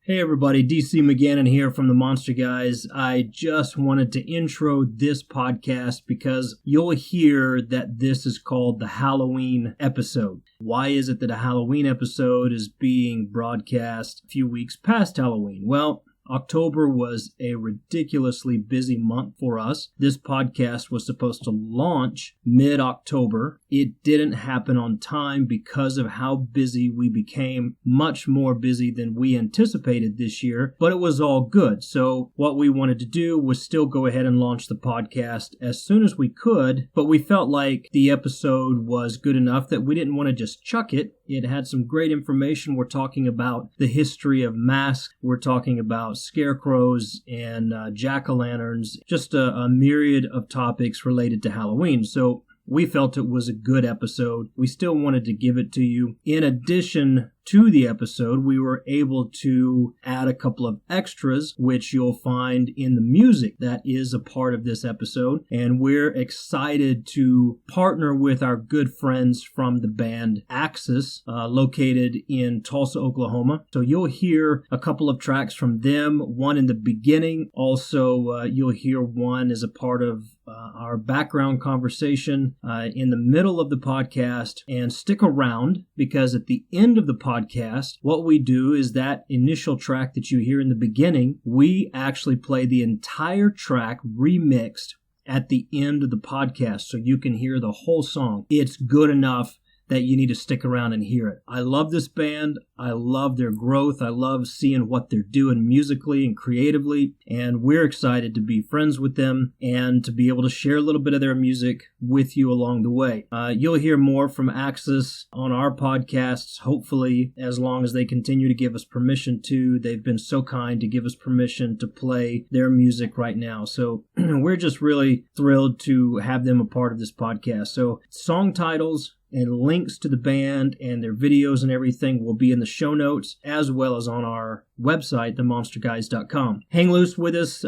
Hey everybody, DC McGannon here from the Monster Guys. I just wanted to intro this podcast because you'll hear that this is called the Halloween episode. Why is it that a Halloween episode is being broadcast a few weeks past Halloween? Well, October was a ridiculously busy month for us. This podcast was supposed to launch mid-October. It didn't happen on time because of how busy we became, much more busy than we anticipated this year, but it was all good. So what we wanted to do was still go ahead and launch the podcast as soon as we could, but we felt like the episode was good enough that we didn't want to just chuck it. It had some great information. We're talking about the history of masks. We're talking about scarecrows and jack-o'-lanterns, just a myriad of topics related to Halloween. So we felt it was a good episode. We still wanted to give it to you. In addition to the episode, we were able to add a couple of extras, which you'll find in the music that is a part of this episode. And we're excited to partner with our good friends from the band Axis, located in Tulsa, Oklahoma. So you'll hear a couple of tracks from them, one in the beginning. Also, you'll hear one as a part of our background conversation in the middle of the podcast. And stick around, because at the end of the podcast, what we do is that initial track that you hear in the beginning, we actually play the entire track remixed at the end of the podcast so you can hear the whole song. It's good enough that you need to stick around and hear it. I love this band. I love their growth. I love seeing what they're doing musically and creatively. And we're excited to be friends with them and to be able to share a little bit of their music with you along the way. You'll hear more from Axis on our podcasts, hopefully, as long as they continue to give us permission to. They've been so kind to give us permission to play their music right now. So we're just really thrilled to have them a part of this podcast. So song titles and links to the band and their videos and everything will be in the show notes, as well as on our website, themonsterguys.com. Hang loose with us.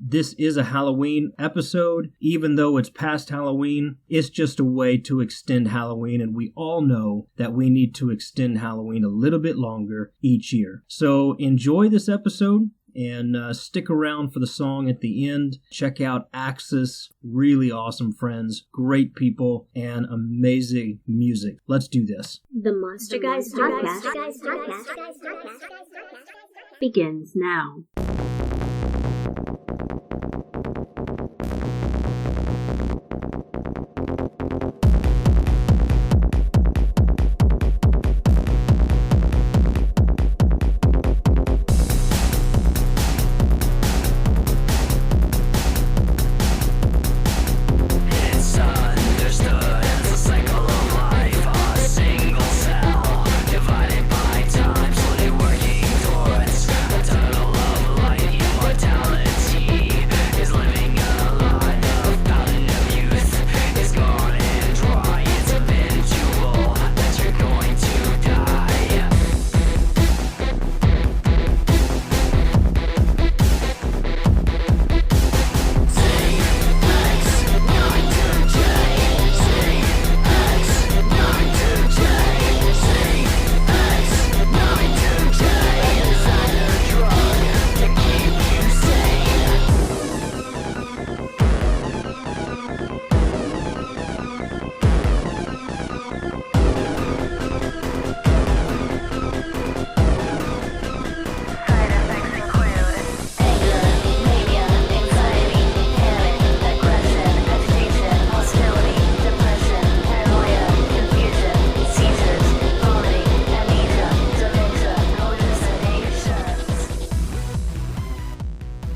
This is a Halloween episode. Even though it's past Halloween, it's just a way to extend Halloween, and we all know that we need to extend Halloween a little bit longer each year. So enjoy this episode. And stick around for the song at the end. Check out Axis. Really awesome friends, great people, and amazing music. Let's do this. The Monster Guys podcast begins now.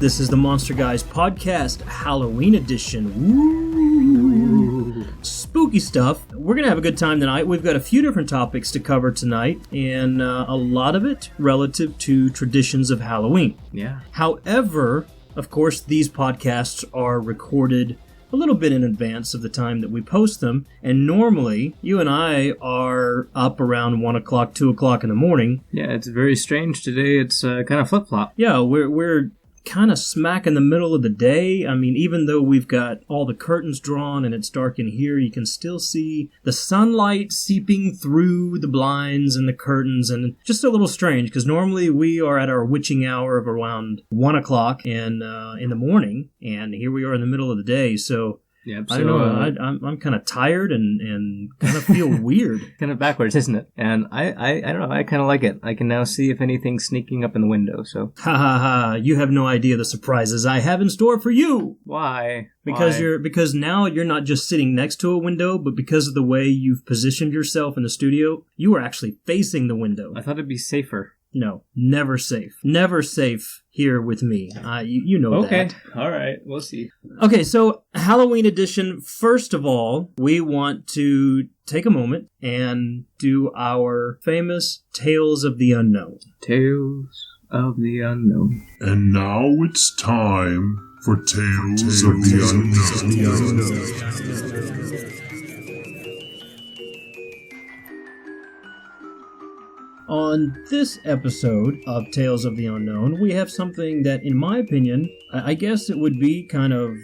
This is the Monster Guys podcast, Halloween edition. Woo! Spooky stuff. We're going to have a good time tonight. We've got a few different topics to cover tonight, and a lot of it relative to traditions of Halloween. Yeah. However, of course, these podcasts are recorded a little bit in advance of the time that we post them, and normally you and I are up around 1 o'clock, 2 o'clock in the morning. Yeah, it's very strange today. It's kind of flip-flop. Yeah, we're kind of smack in the middle of the day. I mean, even though we've got all the curtains drawn and it's dark in here, you can still see the sunlight seeping through the blinds and the curtains, and just a little strange because normally we are at our witching hour of around 1 o'clock in the morning, and here we are in the middle of the day. So Yep, I don't know. I'm kind of tired and kind of feel weird. Kind of backwards, isn't it? And I don't know. I kind of like it. I can now see if anything's sneaking up in the window. So Ha ha ha! You have no idea the surprises I have in store for you. why? Because now you're not just sitting next to a window, but because of the way you've positioned yourself in the studio, you are actually facing the window. I thought it'd be safer. No, never safe. Never safe here with me. You know that. Okay, all right, we'll see. Okay, so Halloween edition. First of all, we want to take a moment and do our famous Tales of the Unknown. Tales of the Unknown. And now it's time for Tales of the Unknown. On this episode of Tales of the Unknown, we have something that, in my opinion, I guess it would be kind of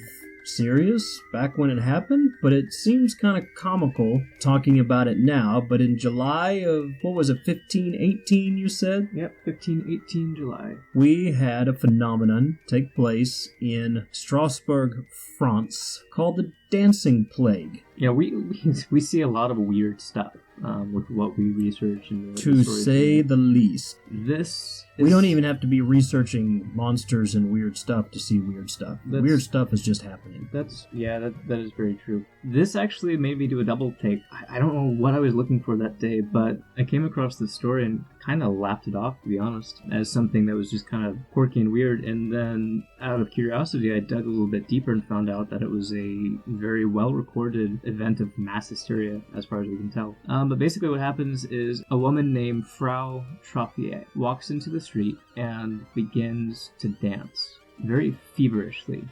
serious back when it happened, but it seems kind of comical talking about it now. But in July of, 1518, you said? Yep, 1518 July. We had a phenomenon take place in Strasbourg, France, called the Dancing Plague. Yeah, we see a lot of weird stuff with what we research. And To say the least. We don't even have to be researching monsters and weird stuff to see weird stuff. Weird stuff is just happening. That is very true. This actually made me do a double take. I don't know what I was looking for that day, but I came across this story and kind of laughed it off, to be honest, as something that was just kind of quirky and weird. And then, out of curiosity, I dug a little bit deeper and found out that it was a very well-recorded event of mass hysteria, as far as we can tell. But basically what happens is a woman named Frau Troffier walks into the street and begins to dance very feverishly,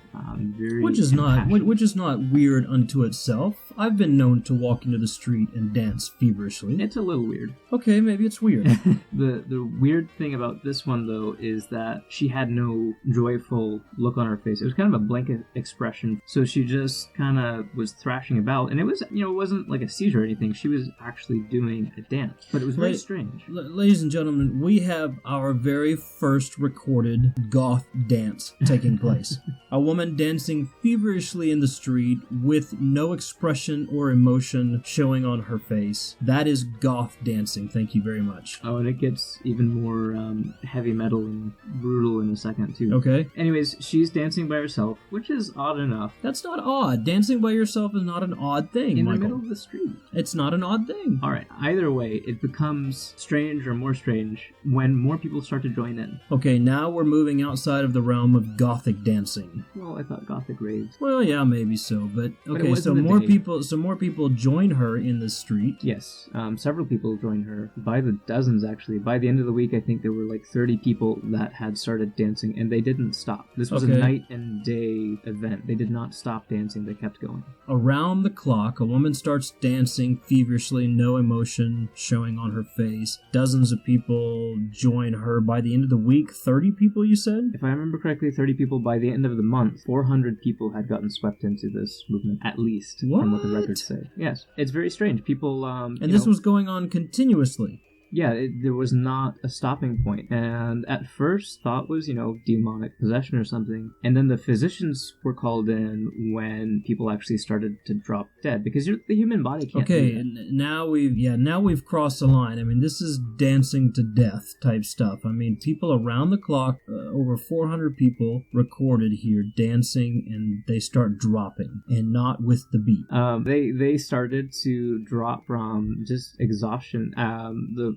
which is not weird unto itself. I've been known to walk into the street and dance feverishly. It's a little weird. Okay, maybe it's weird. The weird thing about this one, though, is that she had no joyful look on her face. It was kind of a blank expression. So she just kind of was thrashing about, and it was, it wasn't like a seizure or anything. She was actually doing a dance, but it was very strange. Ladies and gentlemen, we have our very first recorded goth dance taking place. A woman dancing feverishly in the street with no expression or emotion showing on her face. That is goth dancing. Thank you very much. Oh, and it gets even more heavy metal and brutal in a second, too. Okay. Anyways, she's dancing by herself, which is odd enough. That's not odd. Dancing by yourself is not an odd thing, In Michael. the middle of the street. It's not an odd thing. All right. Either way, it becomes strange or more strange when more people start to join in. Okay, now we're moving outside of the realm of gothic dancing. Well, I thought gothic raves. Well, yeah, maybe so, but okay. But So more people join her in the street. Yes, several people joined her by the dozens. Actually, by the end of the week, I think there were like 30 people that had started dancing, and they didn't stop. This was a night and day event. They did not stop dancing. They kept going. Around the clock, a woman starts dancing feverishly, no emotion showing on her face. Dozens of people join her. By the end of the week, 30 people, you said? If I remember correctly, 30 people. By the end of the month, 400 people had gotten swept into this movement, at least, from what the records say. Yes, it's very strange. People, and this was going on continuously. Yeah, there was not a stopping point. And at first, thought was, demonic possession or something. And then the physicians were called in when people actually started to drop dead, because the human body can't do that. Okay, now we've crossed the line. I mean, this is dancing to death type stuff. I mean, people around the clock, over 400 people recorded here dancing, and they start dropping, and not with the beat. They started to drop from just exhaustion.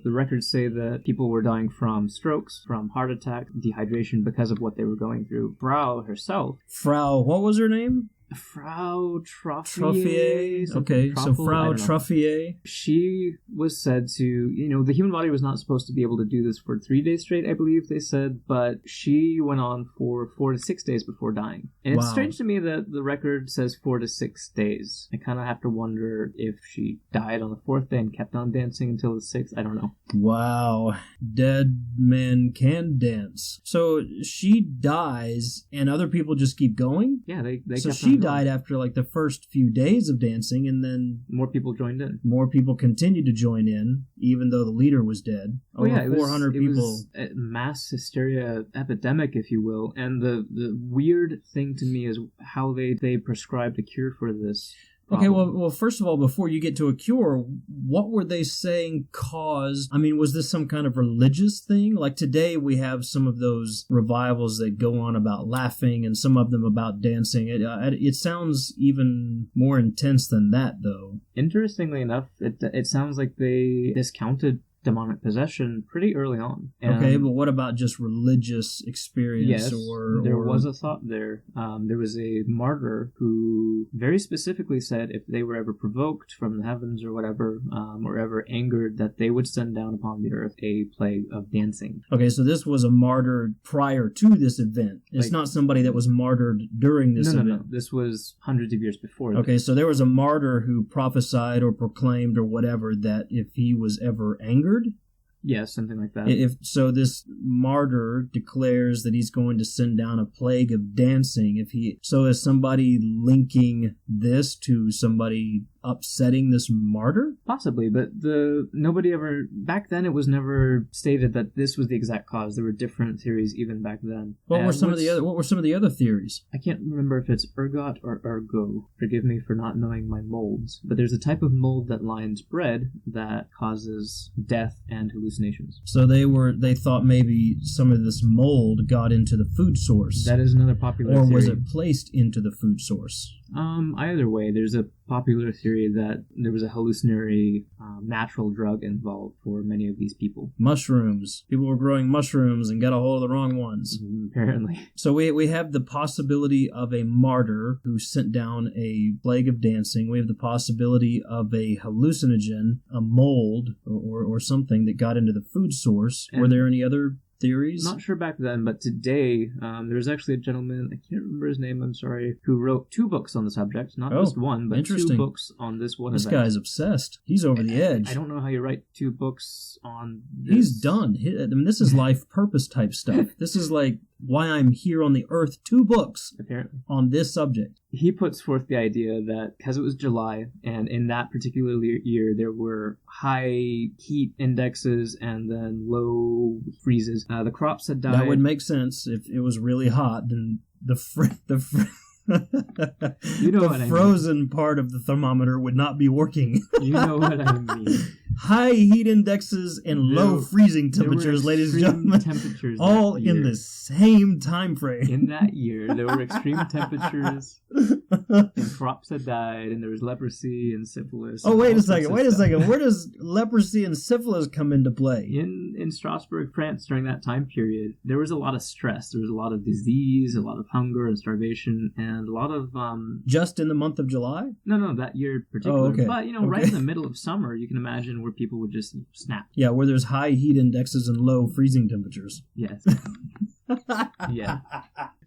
The records say that people were dying from strokes, from heart attack, dehydration because of what they were going through. Frau herself. Frau, what was her name? Frau Truffier. Okay, so Frau Truffier. She was said to, the human body was not supposed to be able to do this for 3 days straight, I believe they said, but she went on for 4 to 6 days before dying. And it's strange to me that the record says 4 to 6 days. I kind of have to wonder if she died on the 4th day and kept on dancing until the 6th. I don't know. Wow. Dead men can dance. So she dies and other people just keep going? Yeah, they so kept she on going. died after like the first few days of dancing, and then more people joined in. More people continued to join in, even though the leader was dead. Over 400 people. It was a mass hysteria epidemic, if you will. And the weird thing to me is how they prescribed a cure for this. Okay, well, first of all, before you get to a cure, what were they saying caused? I mean, was this some kind of religious thing? Like today we have some of those revivals that go on about laughing and some of them about dancing. It sounds even more intense than that, though. Interestingly enough, it sounds like they discounted demonic possession pretty early on. Okay, but what about just religious experience? Yes, there was a thought there. There was a martyr who very specifically said if they were ever provoked from the heavens or whatever, or ever angered, that they would send down upon the earth a plague of dancing. Okay, so this was a martyr prior to this event. It's not somebody that was martyred during this event. No. This was hundreds of years before. Okay, so there was a martyr who prophesied or proclaimed or whatever that if he was ever angered, yeah, something like that. If so, this martyr declares that he's going to send down a plague of dancing. Is somebody linking this to somebody upsetting this martyr? Possibly, but nobody ever back then. It was never stated that this was the exact cause. There were different theories even back then. What were some of the other theories? I can't remember if it's ergot or ergo. Forgive me for not knowing my molds, but there's a type of mold that lines bread that causes death and hallucinations. So they thought maybe some of this mold got into the food source. That is another popular theory. Or was it placed into the food source? Either way, there's a popular theory that there was a hallucinatory natural drug involved for many of these people. Mushrooms. People were growing mushrooms and got a hold of the wrong ones. Apparently. So we have the possibility of a martyr who sent down a plague of dancing. We have the possibility of a hallucinogen, a mold, or something that got into the food source. And were there any other theories? Not sure back then, but today there was actually a gentleman, I can't remember his name, I'm sorry, who wrote 2 books on the subject. Not just one, but 2 books on this one event. This guy's obsessed. He's over the edge. I don't know how you write 2 books on this. He's done. I mean, this is life purpose type stuff. This is like why I'm here on the earth. 2 books apparently on this subject. He puts forth the idea that because it was July, and in that particular year there were high heat indexes and then low freezes. The crops had died. That would make sense. If it was really hot, then the frozen part of the thermometer would not be working. You know what I mean. High heat indexes and low freezing temperatures, ladies and gentlemen, temperatures all in the same time frame. In that year, there were extreme temperatures, and crops had died, and there was leprosy and syphilis. Oh, wait a second. Where does leprosy and syphilis come into play? In Strasbourg, France, during that time period, there was a lot of stress. There was a lot of disease, a lot of hunger and starvation, and a lot of... Just in the month of July? No, that year in particular. Oh, okay. But, right in the middle of summer, you can imagine where people would just snap. Yeah, where there's high heat indexes and low freezing temperatures. Yes. Yeah.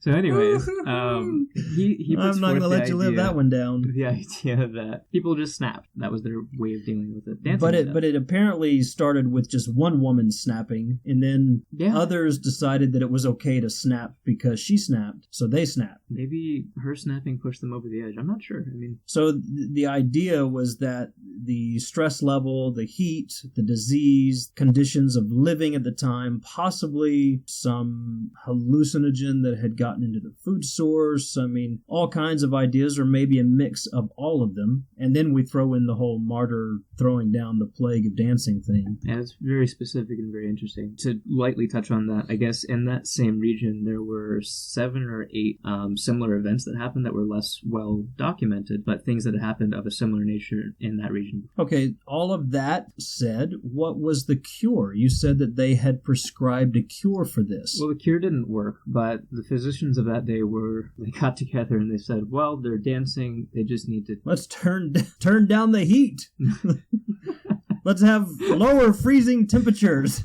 So anyways, he puts I'm not going to let you live that one down. The idea that people just snapped. That was their way of dealing with it. But it apparently started with just one woman snapping, and then others decided that it was okay to snap because she snapped, so they snapped. Maybe her snapping pushed them over the edge. I'm not sure. So the idea was that the stress level, the heat, the disease, conditions of living at the time, possibly some hallucinogen that had gotten into the food source. All kinds of ideas, or maybe a mix of all of them. And then we throw in the whole martyr throwing down the plague of dancing thing. Yeah, it's very specific and very interesting. To lightly touch on that, I guess in that same region there were 7 or 8 similar events that happened that were less well documented, but things that had happened of a similar nature in that region. Okay, all of that said, what was the cure? You said that they had prescribed a cure for this. Well, the cure didn't work, but the physician traditions of that day were they got together and they said, well, they're dancing, they just need to... Let's turn down the heat. Let's have lower freezing temperatures.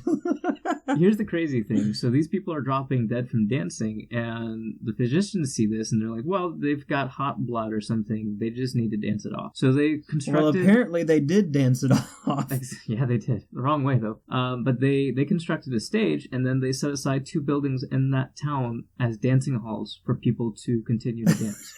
Here's the crazy thing. So these people are dropping dead from dancing, and the physicians see this, and they're like, well, they've got hot blood or something. They just need to dance it off. So they constructed... Well, apparently they did dance it off. Yeah, they did. The wrong way, though. But they constructed a stage, and then they set aside 2 buildings in that town as dancing halls for people to continue to dance.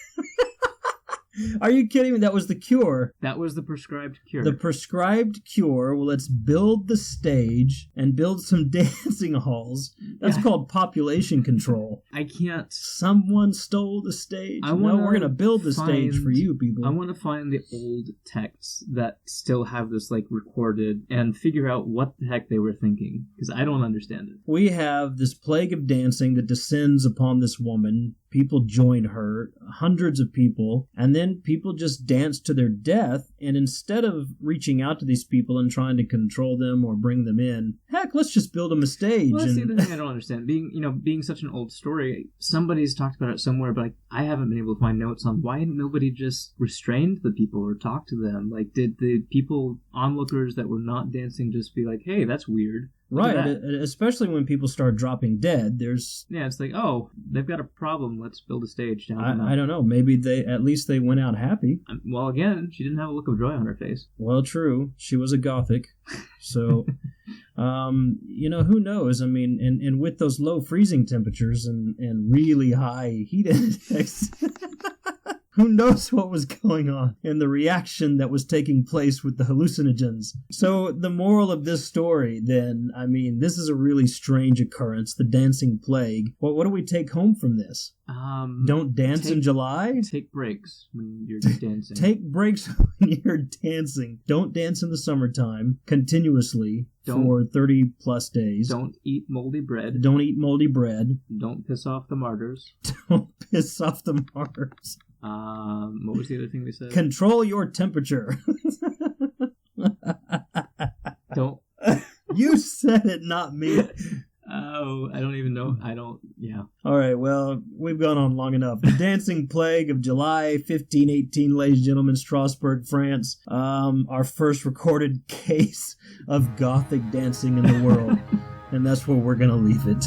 Are you kidding me? That was the cure. That was the prescribed cure. The prescribed cure. Well, let's build the stage and build some dancing halls. That's called population control. I can't... Someone stole the stage. No, we're going to build the stage for you people. I want to find the old texts that still have this, like, recorded and figure out what the heck they were thinking, because I don't understand it. We have this plague of dancing that descends upon this woman. People join her, hundreds of people, and then people just dance to their death, and instead of reaching out to these people and trying to control them or bring them in, heck, let's just build them a stage. Well, that's the other thing I don't understand. Being such an old story, somebody's talked about it somewhere, but I haven't been able to find notes on why nobody just restrained the people or talked to them. Like, did the people, onlookers that were not dancing, just be like, hey, that's weird? Right, especially when people start dropping dead. It's like, oh, they've got a problem. Let's build a stage down. I don't know. Maybe at least they went out happy. Well, again, she didn't have a look of joy on her face. Well, true. She was a gothic, so who knows? I mean, and with those low freezing temperatures and really high heat index. Who knows what was going on and the reaction that was taking place with the hallucinogens. So the moral of this story, then, I mean, this is a really strange occurrence, the dancing plague. What do we take home from this? Don't dance in July? Take breaks when you're dancing. Take breaks when you're dancing. Don't dance in the summertime continuously for 30 plus days. Don't eat moldy bread. Don't eat moldy bread. Don't piss off the martyrs. Don't piss off the martyrs. What was the other thing we said? Control your temperature. Don't. You said it, not me. Oh, I don't even know. Yeah. All right, well, we've gone on long enough. The Dancing Plague of July 1518, ladies and gentlemen, Strasbourg, France. Our first recorded case of Gothic dancing in the world. And that's where we're going to leave it.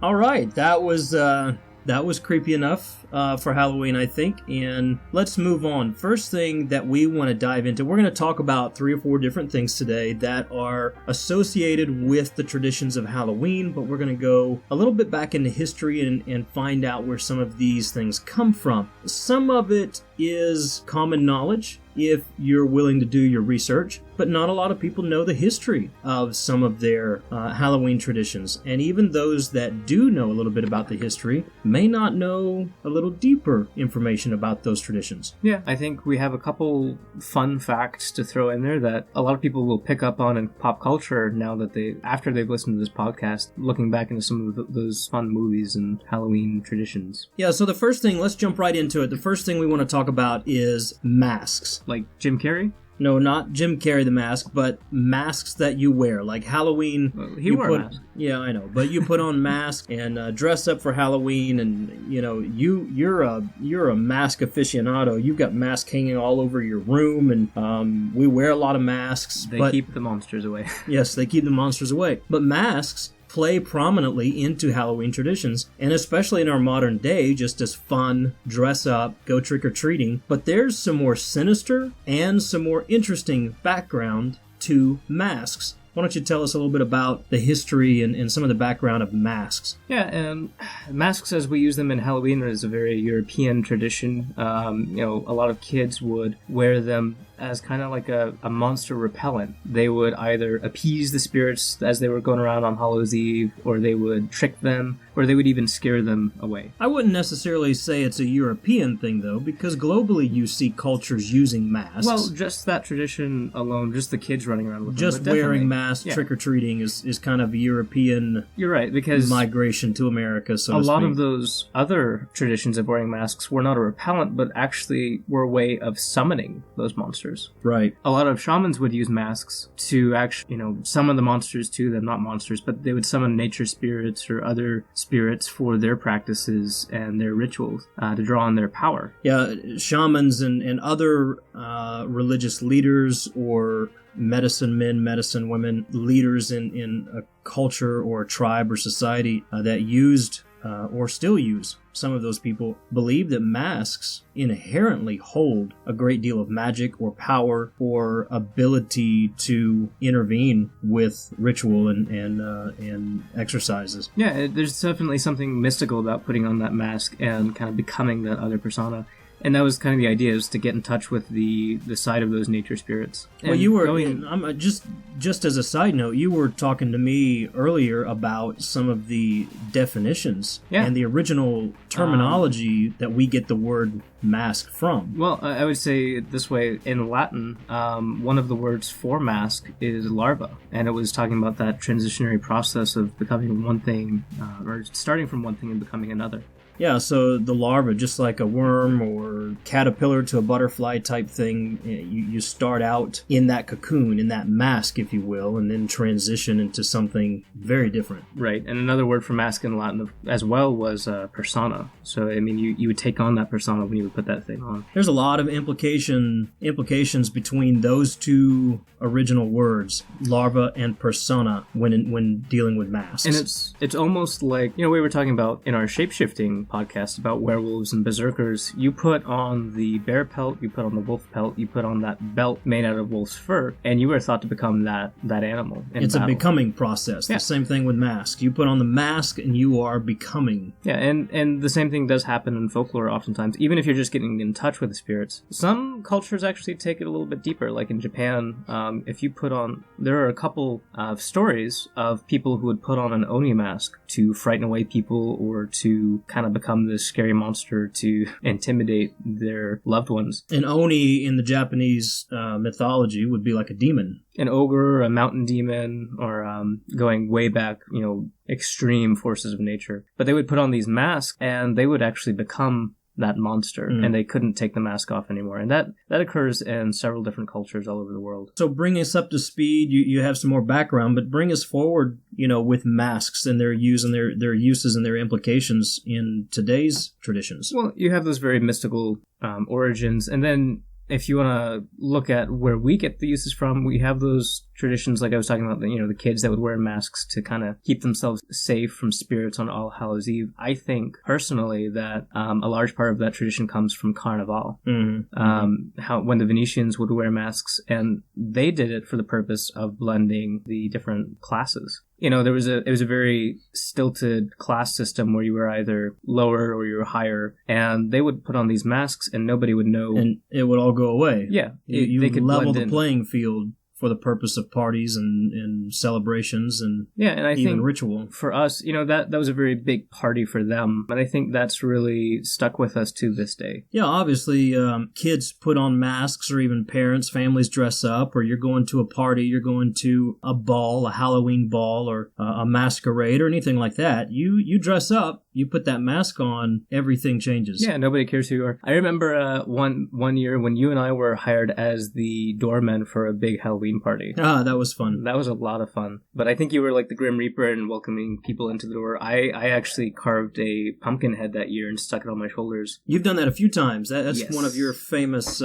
All right, that was creepy enough for Halloween, I think, and let's move on. First thing that we want to dive into, we're going to talk about 3 or 4 different things today that are associated with the traditions of Halloween, but we're going to go a little bit back into history and find out where some of these things come from. Some of it is common knowledge if you're willing to do your research, but not a lot of people know the history of some of their Halloween traditions. And even those that do know a little bit about the history may not know a little deeper information about those traditions. Yeah, I think we have a couple fun facts to throw in there that a lot of people will pick up on in pop culture now that after they've listened to this podcast, looking back into some of those fun movies and Halloween traditions. Yeah, so the first thing, let's jump right into it. The first thing we want to talk about is masks. Like Jim Carrey? No, not Jim Carrey the mask, but masks that you wear. Like Halloween. Well, he wore a mask. Yeah, I know. But you put on masks and dress up for Halloween, and you're a mask aficionado. You've got masks hanging all over your room, and we wear a lot of masks. They keep the monsters away. Yes, they keep the monsters away. But masks play prominently into Halloween traditions, and especially in our modern day, just as fun, dress up, go trick-or-treating. But there's some more sinister and some more interesting background to masks. Why don't you tell us a little bit about the history and some of the background of masks? Yeah, and masks as we use them in Halloween is a very European tradition. A lot of kids would wear them as kind of like a monster repellent. They would either appease the spirits as they were going around on Hallows Eve, or they would trick them, or they would even scare them away. I wouldn't necessarily say it's a European thing, though, because globally you see cultures using masks. Well, just that tradition alone, just the kids running around with just them. Wearing masks, yeah. Trick-or-treating is kind of a European You're right, because migration to America, so a lot of those other traditions of wearing masks were not a repellent, but actually were a way of summoning those monsters. monsters. Right. A lot of shamans would use masks to actually, summon the monsters to them, not monsters, but they would summon nature spirits or other spirits for their practices and their rituals to draw on their power. Yeah, shamans and other religious leaders or medicine men, medicine women, leaders in a culture or a tribe or society that used or still use. Some of those people believe that masks inherently hold a great deal of magic or power or ability to intervene with ritual and exercises. Yeah, there's definitely something mystical about putting on that mask and kind of becoming that other persona. And that was kind of the idea, is to get in touch with the side of those nature spirits. And well, you were just as a side note, you were talking to me earlier about some of the definitions and the original terminology that we get the word mask from. Well, I would say it this way. In Latin, one of the words for mask is larva, and it was talking about that transitionary process of becoming one thing, or starting from one thing and becoming another. Yeah, so the larva, just like a worm or caterpillar to a butterfly type thing, you start out in that cocoon, in that mask, if you will, and then transition into something very different. Right, and another word for mask in Latin as well was persona. So, I mean, you would take on that persona when you would put that thing on. There's a lot of implications between those two original words, larva and persona, when dealing with masks. And it's almost like, we were talking about in our shape-shifting podcast about werewolves and berserkers. You put on the bear pelt, you put on the wolf pelt, you put on that belt made out of wolf's fur, and you are thought to become that animal. It's a becoming process. The same thing with masks. You put on the mask and you are becoming. Yeah, and the same thing does happen in folklore oftentimes, even if you're just getting in touch with the spirits. Some cultures actually take it a little bit deeper, like in Japan. If you put on, there are a couple of stories of people who would put on an oni mask to frighten away people or to kind of become this scary monster to intimidate their loved ones. An oni in the Japanese mythology would be like a demon. An ogre, a mountain demon, or going way back, extreme forces of nature. But they would put on these masks and they would actually become that monster, and they couldn't take the mask off anymore. And that occurs in several different cultures all over the world. So bring us up to speed. You have some more background, but bring us forward, with masks and their use and their uses and their implications in today's traditions. Well, you have those very mystical origins, and then if you want to look at where we get the uses from, we have those traditions like I was talking about, the kids that would wear masks to kind of keep themselves safe from spirits on All Hallows Eve. I think, personally, that a large part of that tradition comes from Carnival. How when the Venetians would wear masks, and they did it for the purpose of blending the different classes. It was a very stilted class system where you were either lower or you were higher, and they would put on these masks and nobody would know. And it would all go away. Yeah. You could level the playing field for the purpose of parties and celebrations and I even think ritual. For us, that was a very big party for them. And I think that's really stuck with us to this day. Yeah, obviously, kids put on masks, or even parents, families dress up, or you're going to a party, you're going to a ball, a Halloween ball, or a masquerade, or anything like that. You dress up, you put that mask on, everything changes. Yeah, nobody cares who you are. I remember one year when you and I were hired as the doormen for a big Halloween party. Ah, that was fun. That was a lot of fun. But I think you were like the Grim Reaper and welcoming people into the door. I actually carved a pumpkin head that year and stuck it on my shoulders. You've done that a few times. That's one of your famous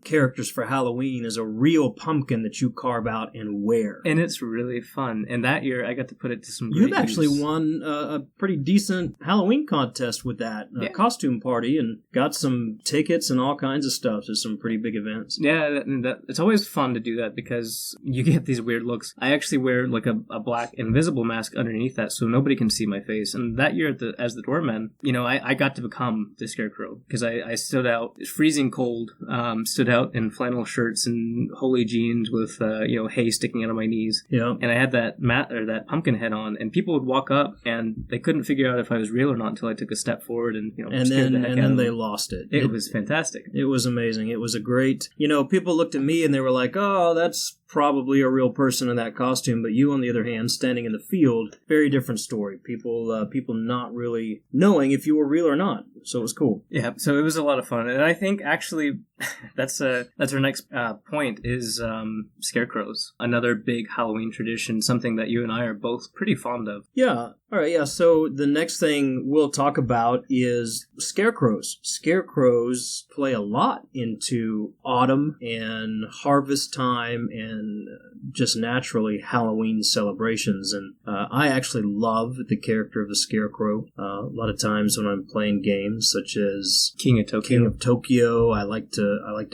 characters for Halloween, is a real pumpkin that you carve out and wear. And it's really fun. And that year I got to put it to some great You've actually won a pretty decent Halloween contest with that costume party, and got some tickets and all kinds of stuff to some pretty big events. Yeah, it's always fun to do that because you get these weird looks. I actually wear like a black invisible mask underneath that so nobody can see my face. And that year as the doorman, I got to become the scarecrow because I stood out, freezing cold, stood out in flannel shirts and holey jeans with hay sticking out of my knees. Yeah. And I had that pumpkin head on, and people would walk up and they couldn't figure out if I was real or not until I took a step forward and then they lost it. It was fantastic. It was amazing. It was a great, people looked at me and they were like, "Oh, that's probably a real person in that costume, but you, on the other hand, standing in the field, very different story. People not really knowing if you were real or not. So it was cool. Yeah, so it was a lot of fun, and I think actually that's our next point is scarecrows, another big Halloween tradition, something that you and I are both pretty fond of. Yeah. All right, yeah, so the next thing we'll talk about is scarecrows. Scarecrows play a lot into autumn and harvest time and just naturally Halloween celebrations. And I actually love the character of the scarecrow. A lot of times when I'm playing games such as King of Tokyo,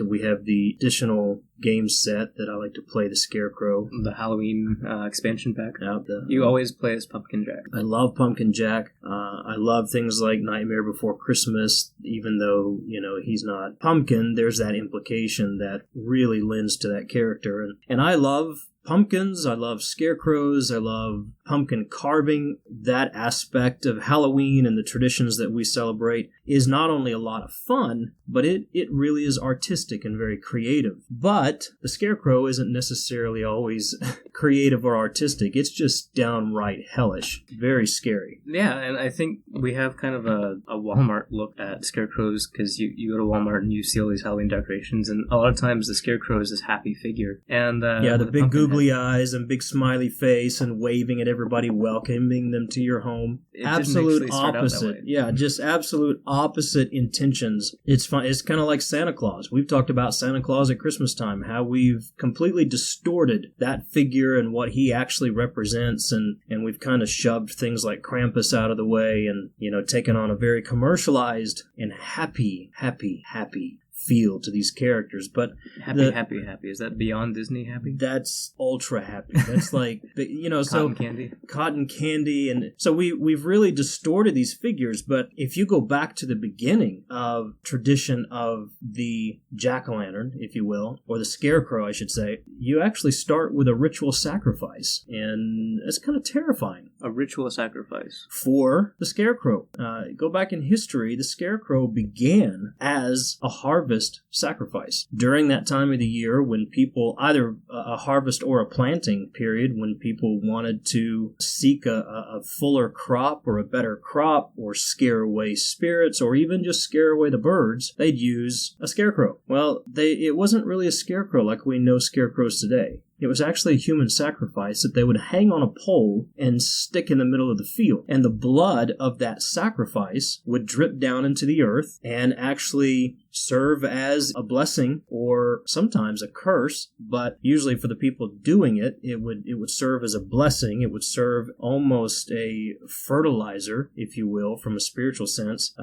we have the additional game set that I like to play the scarecrow. The Halloween expansion pack. Yeah, you always play as Pumpkin Jack. I love Pumpkin Jack. I love things like Nightmare Before Christmas, even though, he's not pumpkin, there's that implication that really lends to that character. And I love pumpkins, I love scarecrows, I love pumpkin carving. That aspect of Halloween and the traditions that we celebrate is not only a lot of fun, but it really is artistic and very creative. But the scarecrow isn't necessarily always creative or artistic. It's just downright hellish. Very scary. Yeah, and I think we have kind of a Walmart look at scarecrows, because you go to Walmart and you see all these Halloween decorations, and a lot of times the scarecrow is this happy figure. And the big googly eyes and big smiley face and waving at everybody, welcoming them to your home. Absolute opposite. Yeah, just absolute opposite intentions. It's fun. It's kind of like Santa Claus. We've talked about Santa Claus at Christmas time, how we've completely distorted that figure and what he actually represents, and we've kind of shoved things like Krampus out of the way and, taken on a very commercialized and happy feel to these characters. But happy is that beyond Disney happy? That's ultra happy. That's like cotton candy. And so we've really distorted these figures. But if you go back to the beginning of tradition of the jack-o'-lantern, if you will, or the scarecrow, I should say, you actually start with a ritual sacrifice, and it's kind of terrifying. A ritual sacrifice for the scarecrow. Go back in history, the scarecrow began as a harvest sacrifice. During that time of the year when people, either a harvest or a planting period, when people wanted to seek a fuller crop or a better crop, or scare away spirits, or even just scare away the birds, they'd use a scarecrow. Well, it wasn't really a scarecrow like we know scarecrows today. It was actually a human sacrifice that they would hang on a pole and stick in the middle of the field. And the blood of that sacrifice would drip down into the earth and actually serve as a blessing, or sometimes a curse, but usually for the people doing it, it would serve as a blessing. It would serve almost a fertilizer, if you will, from a spiritual sense,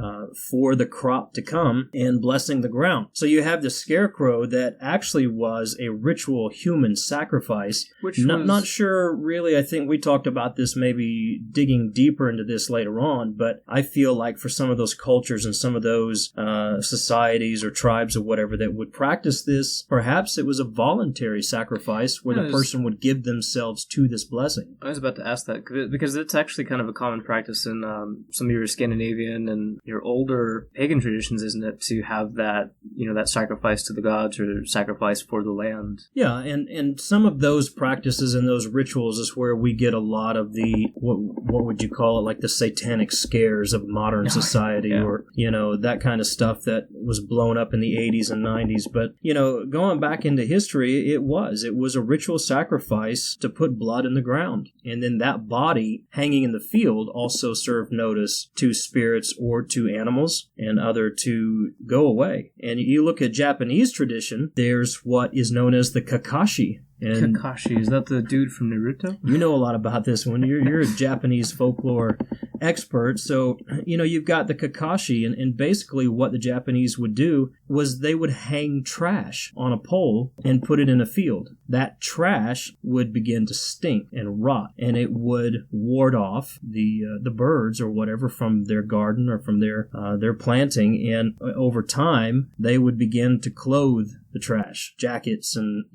for the crop to come and blessing the ground. So you have the scarecrow that actually was a ritual human sacrifice. Not sure, really. I think we talked about this, maybe digging deeper into this later on, but I feel like for some of those cultures and some of those societies or tribes or whatever that would practice this, perhaps it was a voluntary sacrifice where the person would give themselves to this blessing. I was about to ask that, because it's actually kind of a common practice in some of your Scandinavian and your older pagan traditions, isn't it, to have that, that sacrifice to the gods or sacrifice for the land. Yeah, and some of those practices and those rituals is where we get a lot of the, what would you call it, like the satanic scares of modern society, or, that kind of stuff that was blown up in the 80s and 90s. But, going back into history, it was a ritual sacrifice to put blood in the ground. And then that body hanging in the field also served notice to spirits or to animals and other to go away. And you look at Japanese tradition, there's what is known as the Kakashi. And Kakashi, is that the dude from Naruto? You know a lot about this one. You're a Japanese folklore expert. So, you've got the Kakashi, and basically what the Japanese would do was they would hang trash on a pole and put it in a field. That trash would begin to stink and rot, and it would ward off the birds or whatever from their garden or from their planting, and over time they would begin to clothe the trash, jackets, and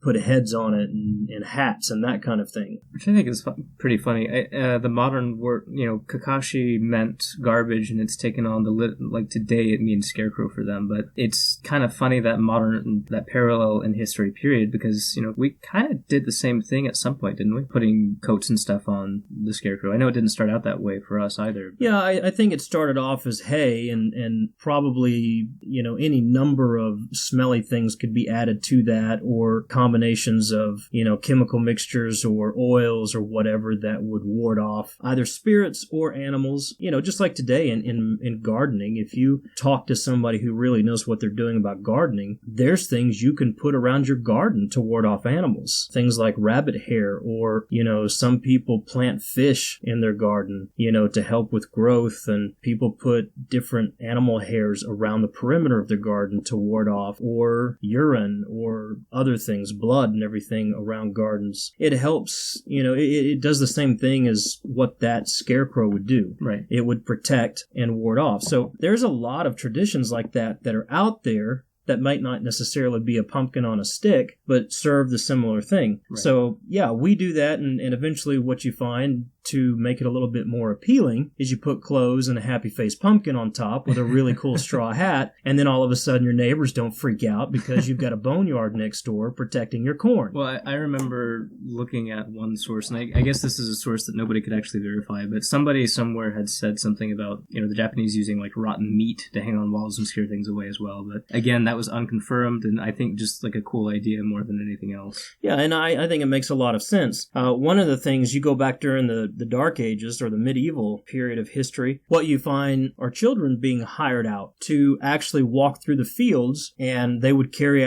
put heads on it, and hats and that kind of thing. Which I think is pretty funny. The modern word, Kakashi meant garbage, and it's taken on like today it means scarecrow for for them. But it's kind of funny that parallel in history period, because, we kind of did the same thing at some point, didn't we? Putting coats and stuff on the scarecrow. I know it didn't start out that way for us either. But... Yeah, I think it started off as hay, and probably, any number of smelly things could be added to that, or combinations of, chemical mixtures or oils or whatever that would ward off either spirits or animals. Just like today in gardening, if you talk to somebody who really knows what they're doing about gardening, there's things you can put around your garden to ward off animals. Things like rabbit hair, or, some people plant fish in their garden, to help with growth, and people put different animal hairs around the perimeter of their garden to ward off, or urine or other things, blood and everything around gardens. It helps, it does the same thing as what that scarecrow would do. Right. It would protect and ward off. So there's a lot of traditions like that are out there that might not necessarily be a pumpkin on a stick, but serve the similar thing. Right. So, yeah, we do that, and eventually what you find to make it a little bit more appealing is you put clothes and a happy-faced pumpkin on top with a really cool straw hat, and then all of a sudden your neighbors don't freak out because you've got a boneyard next door protecting your corn. Well, I remember looking at one source, and I guess this is a source that nobody could actually verify, but somebody somewhere had said something about, the Japanese using like rotten meat to hang on walls and scare things away as well. But again, that was unconfirmed, and I think just like a cool idea more than anything else. Yeah, and I think it makes a lot of sense. One of the things, you go back during the Dark Ages or the medieval period of history, what you find are children being hired out to actually walk through the fields, and they would carry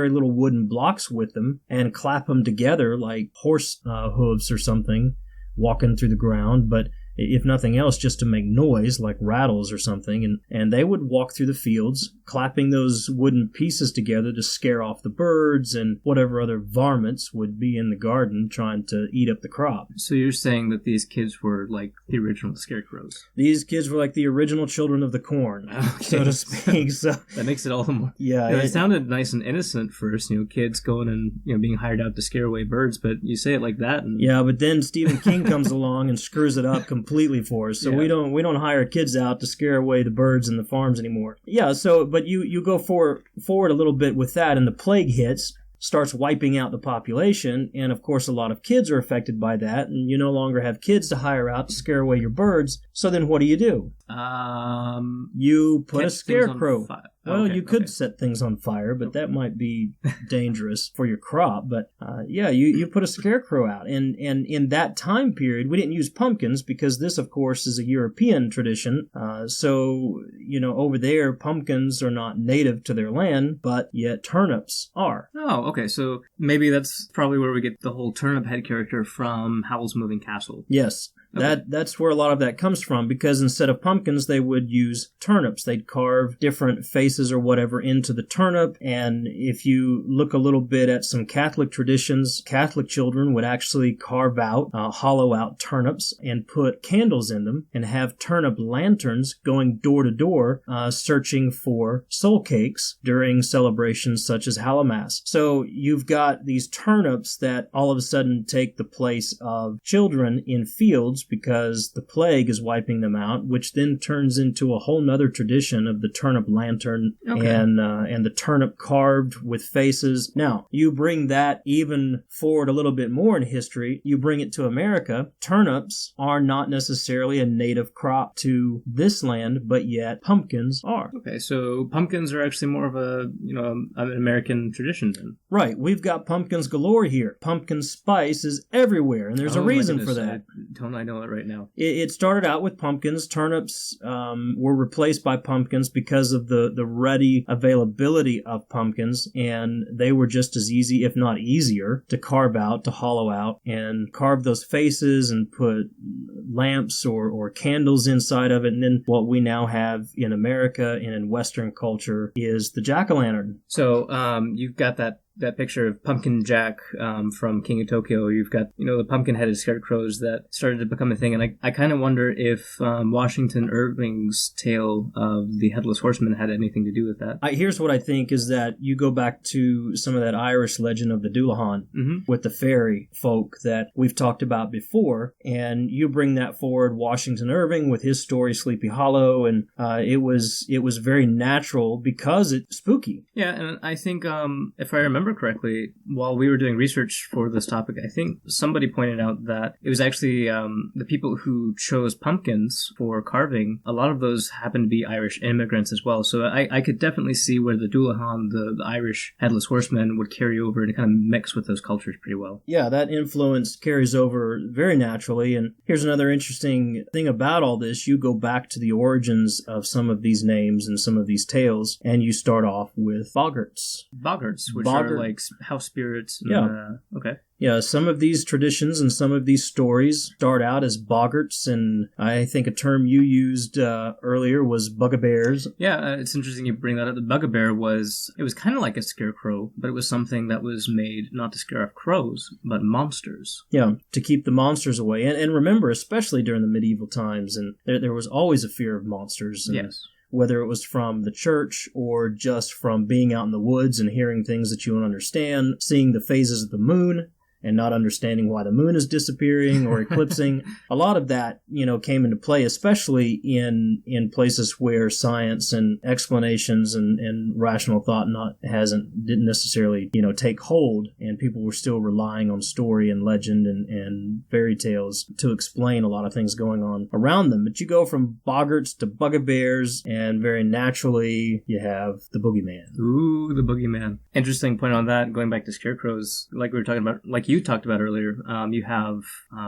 little wooden blocks with them and clap them together like horse hooves or something, walking through the ground, but if nothing else, just to make noise, like rattles or something. And they would walk through the fields, clapping those wooden pieces together to scare off the birds and whatever other varmints would be in the garden trying to eat up the crop. So you're saying that these kids were like the original scarecrows? These kids were like the original children of the corn, so to speak. So that makes it all the more... Yeah. It sounded nice and innocent first, kids going and being hired out to scare away birds, but you say it like that. And... Yeah, but then Stephen King comes along and screws it up completely for us. So we don't hire kids out to scare away the birds and the farms anymore. Yeah, so but you go forward a little bit with that, and the plague hits, starts wiping out the population, and of course a lot of kids are affected by that, and you no longer have kids to hire out to scare away your birds. So then what do? You put a scarecrow. Well, you could set things on fire, but that might be dangerous for your crop. But you put a scarecrow out. And in that time period, we didn't use pumpkins because this, of course, is a European tradition. So, over there, pumpkins are not native to their land, but yet turnips are. Oh, okay. So maybe that's probably where we get the whole turnip head character from Howl's Moving Castle. Yes. Okay. That's where a lot of that comes from, because instead of pumpkins, they would use turnips. They'd carve different faces or whatever into the turnip, and if you look a little bit at some Catholic traditions, Catholic children would actually carve out, hollow out turnips and put candles in them and have turnip lanterns going door to door, searching for soul cakes during celebrations such as Hallowmass. So you've got these turnips that all of a sudden take the place of children in fields, because the plague is wiping them out, which then turns into a whole nother tradition of the turnip lantern. Okay. And the turnip carved with faces. Now, you bring that even forward a little bit more in history, you bring it to America. Turnips are not necessarily a native crop to this land, but yet pumpkins are. Okay, so pumpkins are actually more of an American tradition then. Right, we've got pumpkins galore here. Pumpkin spice is everywhere, and there's a reason for that. I know it right now. It started out with pumpkins. Turnips were replaced by pumpkins because of the ready availability of pumpkins, and they were just as easy, if not easier, to carve out, to hollow out, and carve those faces and put lamps or candles inside of it. And then what we now have in America and in Western culture is the jack-o'-lantern. So you've got that that picture of Pumpkin Jack from King of Tokyo. You've got, the pumpkin-headed scarecrows that started to become a thing. And I kind of wonder if Washington Irving's tale of the Headless Horseman had anything to do with that. Here's what I think is that you go back to some of that Irish legend of the Doulahan with the fairy folk that we've talked about before, and you bring that forward, Washington Irving with his story Sleepy Hollow, and it was very natural because it's spooky. Yeah, and I think if I remember correctly, while we were doing research for this topic, I think somebody pointed out that it was actually the people who chose pumpkins for carving, a lot of those happened to be Irish immigrants as well. So I could definitely see where the Doulahan, the Irish Headless Horseman, would carry over and kind of mix with those cultures pretty well. Yeah, that influence carries over very naturally. And here's another interesting thing about all this. You go back to the origins of some of these names and some of these tales, and you start off with boggarts. Boggarts, which are like house spirits. And, yeah. Okay. Yeah, some of these traditions and some of these stories start out as boggarts, and I think a term you used earlier was bugbears. Yeah, it's interesting you bring that up. The bugbear it was kind of like a scarecrow, but it was something that was made not to scare off crows, but monsters. Yeah, to keep the monsters away. And remember, especially during the medieval times, and there was always a fear of monsters. And yes. Whether it was from the church or just from being out in the woods and hearing things that you don't understand, seeing the phases of the moon, and not understanding why the moon is disappearing or eclipsing. A lot of that, came into play, especially in places where science and explanations and rational thought didn't necessarily, take hold, and people were still relying on story and legend and fairy tales to explain a lot of things going on around them. But you go from boggarts to bugbears, and very naturally you have the boogeyman. Ooh, the boogeyman. Interesting point on that, going back to scarecrows, like we were talking about, like you talked about earlier, you have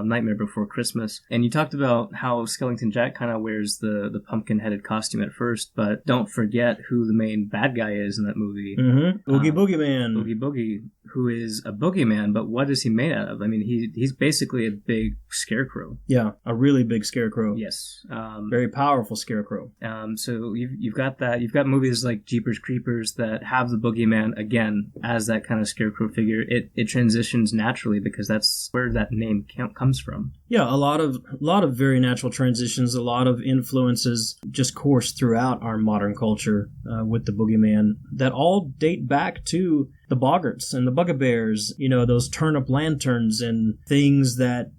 Nightmare Before Christmas, and you talked about how Skellington Jack kind of wears the pumpkin-headed costume at first, but don't forget who the main bad guy is in that movie. Mm-hmm. Boogeyman. Boogie, who is a boogeyman, but what is he made out of? I mean, he's basically a big scarecrow. Yeah, a really big scarecrow. Yes. Very powerful scarecrow. So you've got that. You've got movies like Jeepers Creepers that have the boogeyman, again, as that kind of scarecrow figure. It transitions naturally because that's where that name comes from. Yeah, a lot of very natural transitions, a lot of influences just course throughout our modern culture with the boogeyman that all date back to the boggarts and the bugbears, those turnip lanterns and things that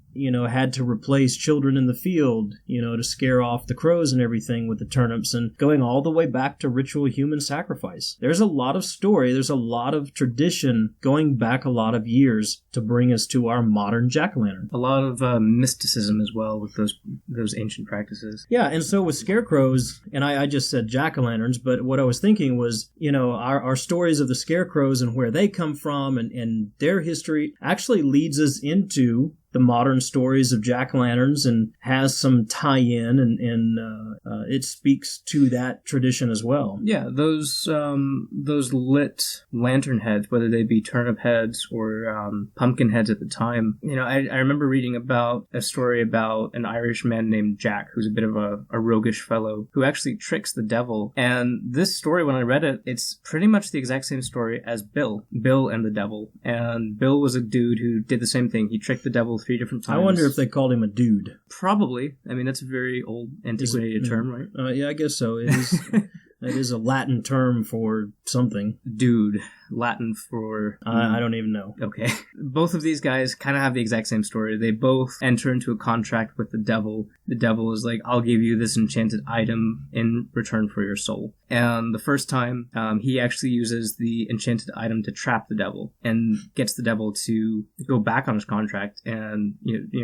had to replace children in the field, to scare off the crows and everything with the turnips, and going all the way back to ritual human sacrifice. There's a lot of story, there's a lot of tradition going back a lot of years to bring us to our modern jack-o'-lantern. A lot of mysticism as well with those ancient practices. Yeah, and so with scarecrows, and I just said jack-o'-lanterns, but what I was thinking was, our stories of the scarecrows and where they come from and their history actually leads us into the modern stories of jack-o'-lanterns and has some tie-in, and it speaks to that tradition as well. Yeah, those lit lantern heads, whether they be turnip heads or pumpkin heads at the time. I remember reading about a story about an Irish man named Jack, who's a bit of a roguish fellow, who actually tricks the devil. And this story, when I read it, it's pretty much the exact same story as Bill and the devil. And Bill was a dude who did the same thing. He tricked the devil 3 different times. I wonder if they called him a dude. Probably. I mean, that's a very old, antiquated term, right? Yeah, I guess so. It is. It is a Latin term for something. Dude. Latin for... I don't even know. Okay. Both of these guys kind of have the exact same story. They both enter into a contract with the devil. The devil is like, I'll give you this enchanted item in return for your soul. And the first time, he actually uses the enchanted item to trap the devil and gets the devil to go back on his contract and,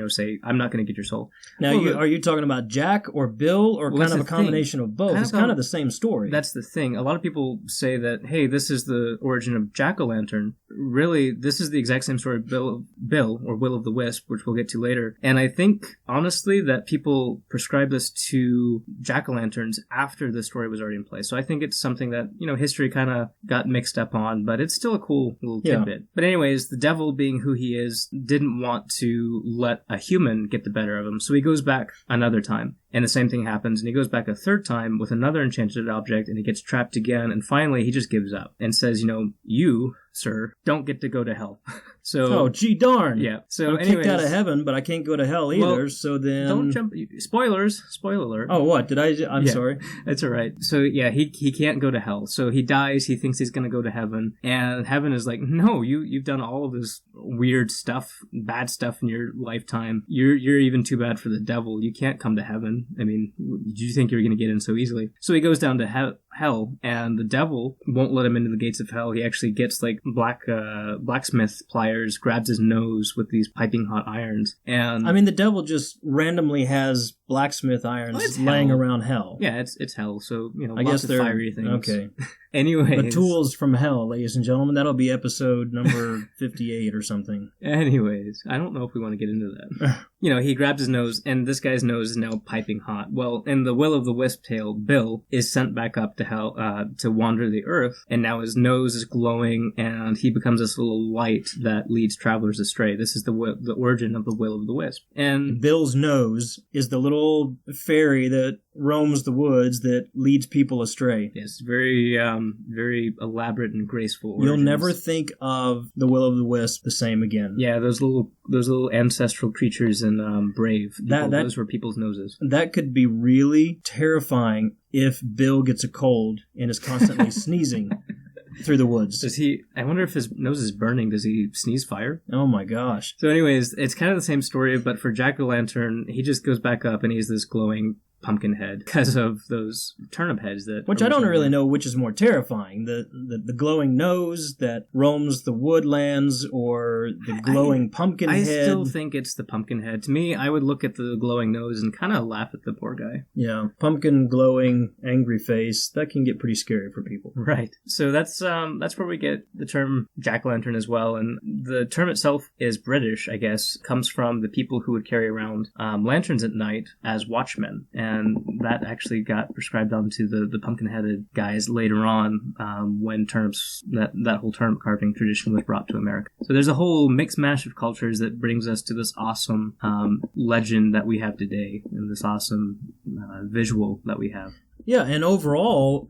say, I'm not going to get your soul. Now, are you talking about Jack or Bill or kind of a combination of both? It's kind of the same story. That's the thing. A lot of people say that, hey, this is the origin of Jack-o'-lantern. Really, this is the exact same story of Bill, or Will of the Wisp, which we'll get to later. And I think, honestly, that people prescribe this to jack-o'-lanterns after the story was already in place. So I think it's something that, history kind of got mixed up on, but it's still a cool little tidbit. But anyways, the devil, being who he is, didn't want to let a human get the better of him. So he goes back another time. And the same thing happens, and he goes back a third time with another enchanted object, and he gets trapped again, and finally he just gives up and says, you sir, don't get to go to hell. So, oh, gee darn. Yeah. So, I'm anyways, kicked out of heaven, but I can't go to hell either. Well, so then, don't jump. Spoilers. Spoiler alert. Oh, what did I? I'm Yeah. sorry. That's all right. So yeah, he can't go to hell. So he dies. He thinks he's gonna go to heaven, and heaven is like, no, you've done all of this weird stuff, bad stuff in your lifetime. You're even too bad for the devil. You can't come to heaven. I mean, did you think you were gonna get in so easily? So he goes down to hell, and the devil won't let him into the gates of hell. He actually gets like blacksmith pliers, grabs his nose with these piping hot irons, and I mean, the devil just randomly has blacksmith irons laying around hell. Yeah, it's hell. So I lots guess of they're fiery things. Okay. Anyways, The tools from hell, ladies and gentlemen. That'll be episode number 58 or something. Anyways, I don't know if we want to get into that. He grabs his nose, and this guy's nose is now piping hot. Well, in the Will of the Wisp tale, Bill is sent back up to hell to wander the earth, and now his nose is glowing, and he becomes this little light that leads travelers astray. This is the origin of the Will of the Wisp. And Bill's nose is the little fairy that roams the woods that leads people astray. Yes, very very elaborate and graceful origins. You'll never think of the Will of the Wisp the same again. Yeah, those little ancestral creatures in Brave. Those were people's noses. That could be really terrifying if Bill gets a cold and is constantly sneezing through the woods. I wonder if his nose is burning. Does he sneeze fire? Oh my gosh. So anyways, it's kind of the same story, but for Jack-o'-lantern, he just goes back up and he's this glowing pumpkin head because of those turnip heads which I don't really know which is more terrifying, the glowing nose that roams the woodlands or the glowing pumpkin head. I still think it's the pumpkin head. To me, I would look at the glowing nose and kind of laugh at the poor guy. Yeah, pumpkin glowing angry face, that can get pretty scary for people. Right. So that's where we get the term jack-o'-lantern as well, and the term itself is British, I guess, comes from the people who would carry around lanterns at night as watchmen. And that actually got prescribed onto the pumpkin-headed guys later on when that whole turnip carving tradition was brought to America. So there's a whole mixed mash of cultures that brings us to this awesome legend that we have today and this awesome visual that we have. Yeah, and overall,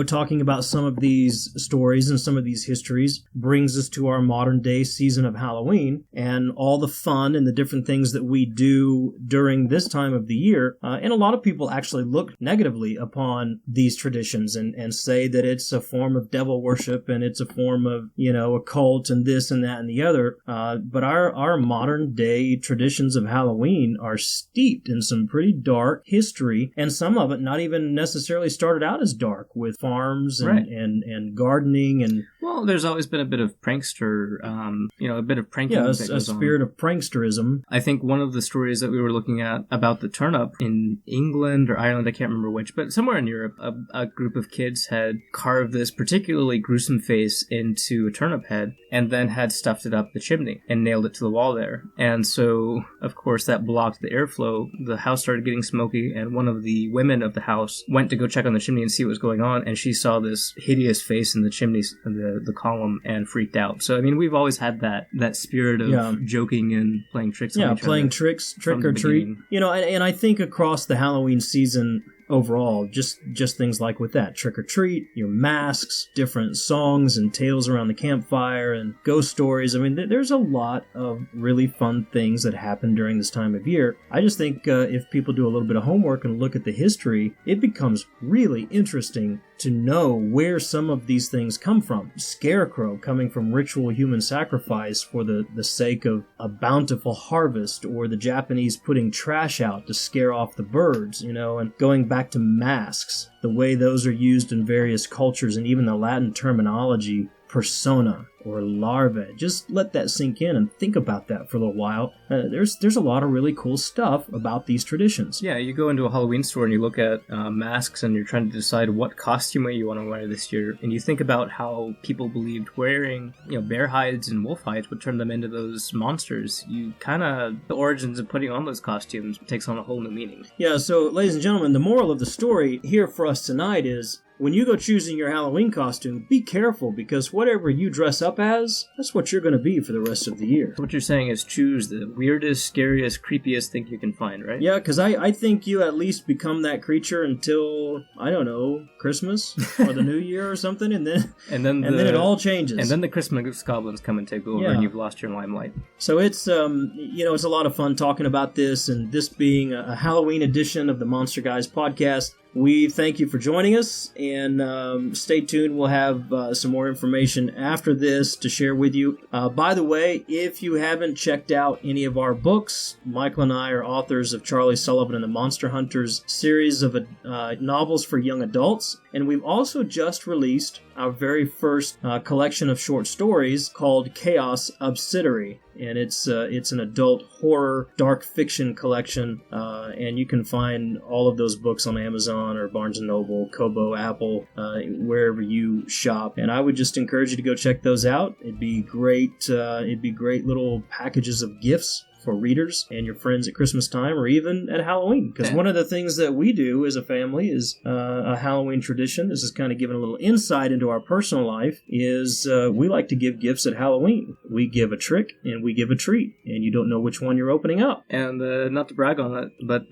talking about some of these stories and some of these histories brings us to our modern day season of Halloween and all the fun and the different things that we do during this time of the year. And a lot of people actually look negatively upon these traditions and say that it's a form of devil worship and it's a form of, a cult and this and that and the other. But our modern day traditions of Halloween are steeped in some pretty dark history, and some of it not even necessarily started out as dark, with farms and, right. and gardening and... Well, there's always been a bit of prankster, a bit of pranking. Yeah, that goes a spirit of pranksterism. I think one of the stories that we were looking at about the turnip in England or Ireland, I can't remember which, but somewhere in Europe, a group of kids had carved this particularly gruesome face into a turnip head and then had stuffed it up the chimney and nailed it to the wall there. And so, of course, that blocked the airflow. The house started getting smoky, and one of the women of the house went to go check on the chimney and see what was going on, and she saw this hideous face in the chimney, the column, and freaked out. So, I mean, we've always had that spirit of joking and playing tricks on each other. Yeah, playing tricks, trick or treat. And I think across the Halloween season overall, just things like with that, trick or treat, your masks, different songs and tales around the campfire, and ghost stories. I mean, there's a lot of really fun things that happen during this time of year. I just think if people do a little bit of homework and look at the history, it becomes really interesting to know where some of these things come from. Scarecrow coming from ritual human sacrifice for the sake of a bountiful harvest, or the Japanese putting trash out to scare off the birds, and going back to masks, the way those are used in various cultures, and even the Latin terminology, persona or larvae. Just let that sink in and think about that for a little while. There's a lot of really cool stuff about these traditions. Yeah, you go into a Halloween store and you look at masks and you're trying to decide what costume you want to wear this year, and you think about how people believed wearing bear hides and wolf hides would turn them into those monsters. The origins of putting on those costumes takes on a whole new meaning. Yeah, so ladies and gentlemen, the moral of the story here for us tonight is when you go choosing your Halloween costume, be careful, because whatever you dress up as, that's what you're going to be for the rest of the year. What you're saying is choose the weirdest, scariest, creepiest thing you can find, right? Yeah, because I think you at least become that creature until, I don't know, Christmas or the New Year or something, and then then it all changes. And then the Christmas goblins come and take over, and you've lost your limelight. So it's it's a lot of fun talking about this, and this being a Halloween edition of the Monster Guys podcast. We thank you for joining us, and stay tuned. We'll have some more information after this to share with you. By the way, if you haven't checked out any of our books, Michael and I are authors of Charlie Sullivan and the Monster Hunters series of novels for young adults, and we've also just released our very first collection of short stories called Chaos Obsidiary. And it's an adult horror, dark fiction collection, and you can find all of those books on Amazon or Barnes & Noble, Kobo, Apple, wherever you shop. And I would just encourage you to go check those out. It'd be great little packages of gifts for readers and your friends at Christmas time or even at Halloween. Because one of the things that we do as a family is a Halloween tradition. This is kind of giving a little insight into our personal life, is we like to give gifts at Halloween. We give a trick and we give a treat, and you don't know which one you're opening up. And not to brag on it, but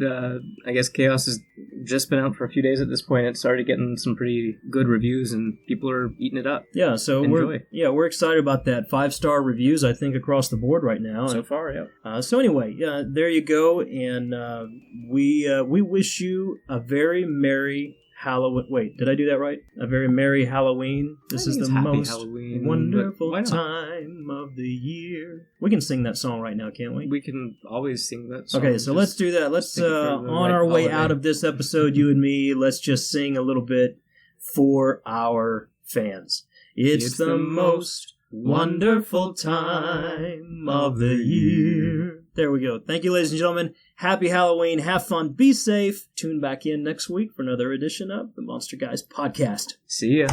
I guess Chaos has just been out for a few days at this point. It started getting some pretty good reviews, and people are eating it up. Yeah, so we're excited about that. 5-star reviews, I think, across the board right now. So far, yeah. So anyway, there you go, and we wish you a very merry Halloween. Wait, did I do that right? A very merry Halloween. This is the most Halloween, wonderful time of the year. We can sing that song right now, can't we? We can always sing that song. Okay, so let's do that. Let's on our way out of this episode, you and me, let's just sing a little bit for our fans. It's the most wonderful time of the year. There we go. Thank you, ladies and gentlemen. Happy Halloween. Have fun. Be safe. Tune back in next week for another edition of the Monster Guys podcast. See ya.